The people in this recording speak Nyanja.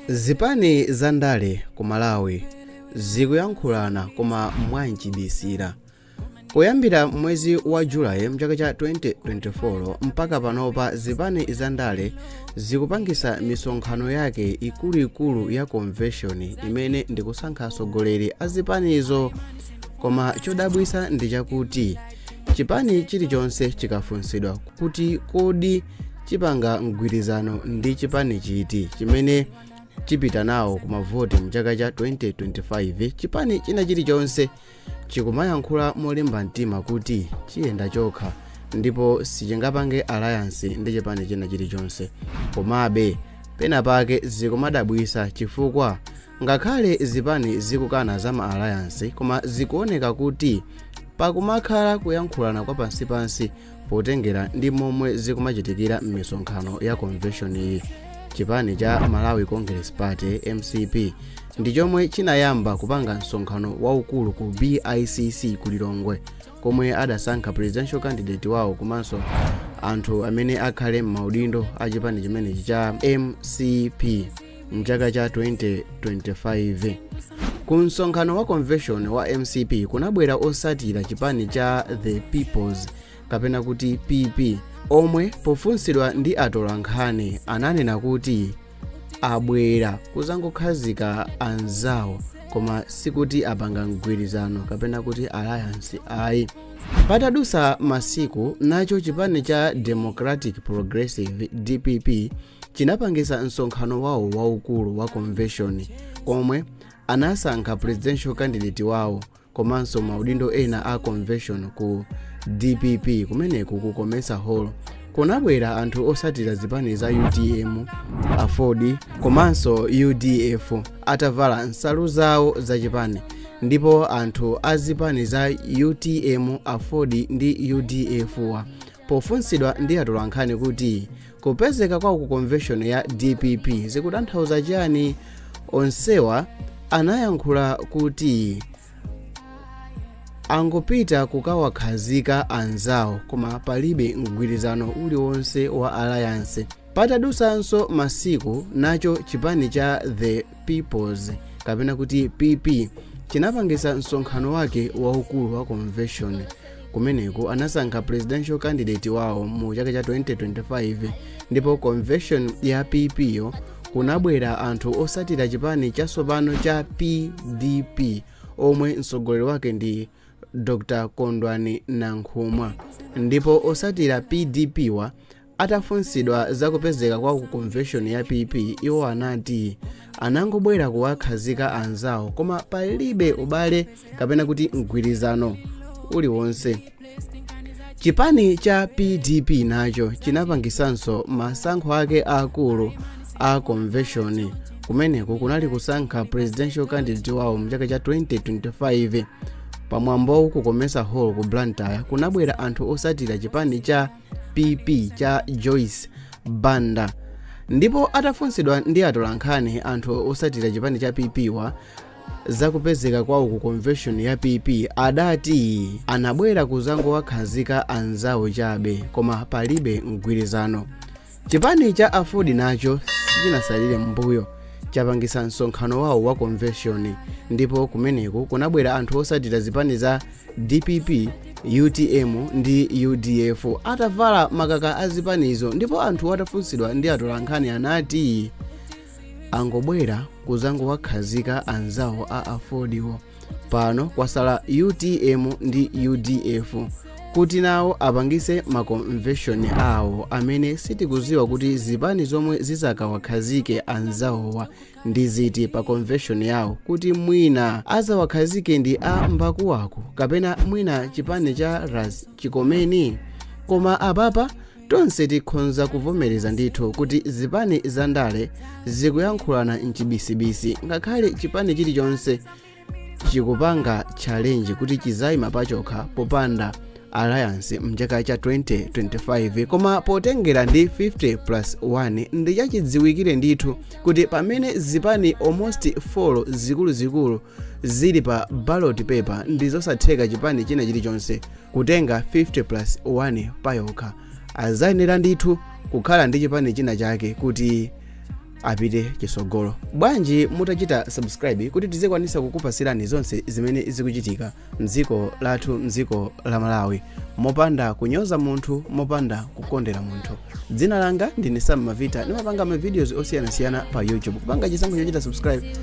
Zipani za ndale ku Malawi zikuyankhulana koma mwanjibisira. Kuyambira mwezi wa Julayi mchaka cha 2024 mpaka panopa zipani za ndale zikupangisa misonkhano yake ikuluikulu ya convention imene ndikusankha atsogoleri a zipanizo. Koma chodabwisa ndi chakuti chipani chilichonse chikafunsidwa kuti kodi chipanga mgwirizano ndi chipani chiti chimene chipita nawo kumavoti mchaka cha 2025, chipani china chilichonse chikumayankhula molimba mtima kuti chiyenda chokha ndipo sichingapange alliance ndi chipani china chilichonse. Komabe penapake zikumadabwisa chifukwa ngakhale zipani zikukana za ma alliance koma zikuoneka kuti pakumakhala kuyankhulana kwa pansi potengera ndi momwe zikumachitikira m'misonkhano ya convention iyi. Chipani cha Malawi Congress Party MCP ndi chomwe chinayamba kupanga msonkhano waukulu ku BICC ku Lilongwe, komwe adasankha presidential candidate wawo komanso anthu amene akhale m'maudindo a chipani chimenechi cha MCP mchaka cha 2025. Ku msonkhano wa convention wa MCP kunabwera osatira chipani cha The Peoples kapena kuti PP, omwe pofunsidwa ndi atolankhani ananena kuti abwera kuzangokhazika anzawo koma sikuti apanga mgwirizano kapena kuti alliance ayi. Patadusa masiku nacho chipani cha Democratic Progressive DPP chinapangisa msonkhano wawo waukulu wa convention omwe anasankha presidential candidate wawo komanso maudindo ena a convention ku DPP kumeneku kukomesa hall. Kunabwera anthu osatira zipani za UTM, Afodi komanso UDF atavala nsalu zawo za chipani, ndipo anthu a zipani za UTM, Afodi ndi UDF pofunsidwa ndi atolankhani kuti kupezeka kwa ku convention ya DPP zikutanthauza chani, onsewa anayankhula kuti angopita kukawakhazika anzawo koma palibe mgwirizano uliwonse wa alliance. Patadusanso masiku nacho chipani cha The Peoples kapena kuti PP chinapangisa msonkhano wake waukulu wa convention kumeneku anasankha presidential candidate wawo mu chaka cha 2025, ndipo convention ya PP yo kunabwera anthu osatira chipani chatsopano cha PDP omwe mtsogoleri wake ndi Dr. Kondwani Nankhumwa, ndipo osatira PDP wa atafunsidwa zakupezeka kwa ku convention ya PP iwo anati anangobwera kuwakhazika anzawo koma palibe ubale kapena kuti mgwirizano uliwonse. Chipani cha PDP nacho chinapangisanso masankho ake akulu a convention kumeneku kunali kusankha presidential candidate wawo mchaka cha 2025. Pamwambo kukomesa hall ku Blantyre kunabwera anthu osatira chipani cha PP cha Joyce Banda, ndipo atafunsidwa ndi atolankhani anthu osatira chipani cha PP wa zakupezeka kwawo ku convention ya PP adati anabwera kuzangowakhazika anzawo chabe koma palibe mgwirizano. Chipani cha Afodi nacho sichinasalire mbuyo, chapangisa msonkhano wawo wa convention, ndipo kumeneku kunabwera anthu osatira zipani za DPP, UTM ndi UDF atavala makaka a zipanizo, ndipo anthu atafunsidwa ndi atolankhani anati angobwera kuzangowakhazika anzawo a Afodiwo. Pano kwasala UTM ndi UDF kuti nawo apangise makonvention awo amene sitikuziwa kuti zipani zomwe zizakawakhazike anzawowa ndi ziti pa convention yawo, kuti mwina azawakhazike ndi a Mbakuwako kapena mwina chipani cha Ras Chikomeni. Koma apapa tonse tikhonza kuvomereza ndithu kuti zipani za ndale zikuyankhulana mchibisibisi, ngakhale chipani chilichonse chikupanga challenge kuti chizayima pachokha popanda alliance mchaka cha 2025. Koma potengera ndi 50+1 ndi chachidziwikire ndithu kuti pamene zipani almost 4 zikuluzikulu zili pa ballot paper ndi zosatheka chipani china chilichonse kutenga 50+1 payokha. Azayenera ndithu kukhala ndi chipani china chake kuti apite chisogolo. Bwanji mutachita subscribe kuti tizikwanisa kukupasirani zonse zimene zikuchitika mdziko lathu, mdziko la Malawi, mopanda kunyoza munthu, mopanda kukondera munthu. Dzina langa ndine Sam Mavita, nimapanga ma videos osiyanasiyana pa YouTube. Kupanga chisankho chochita subscribe.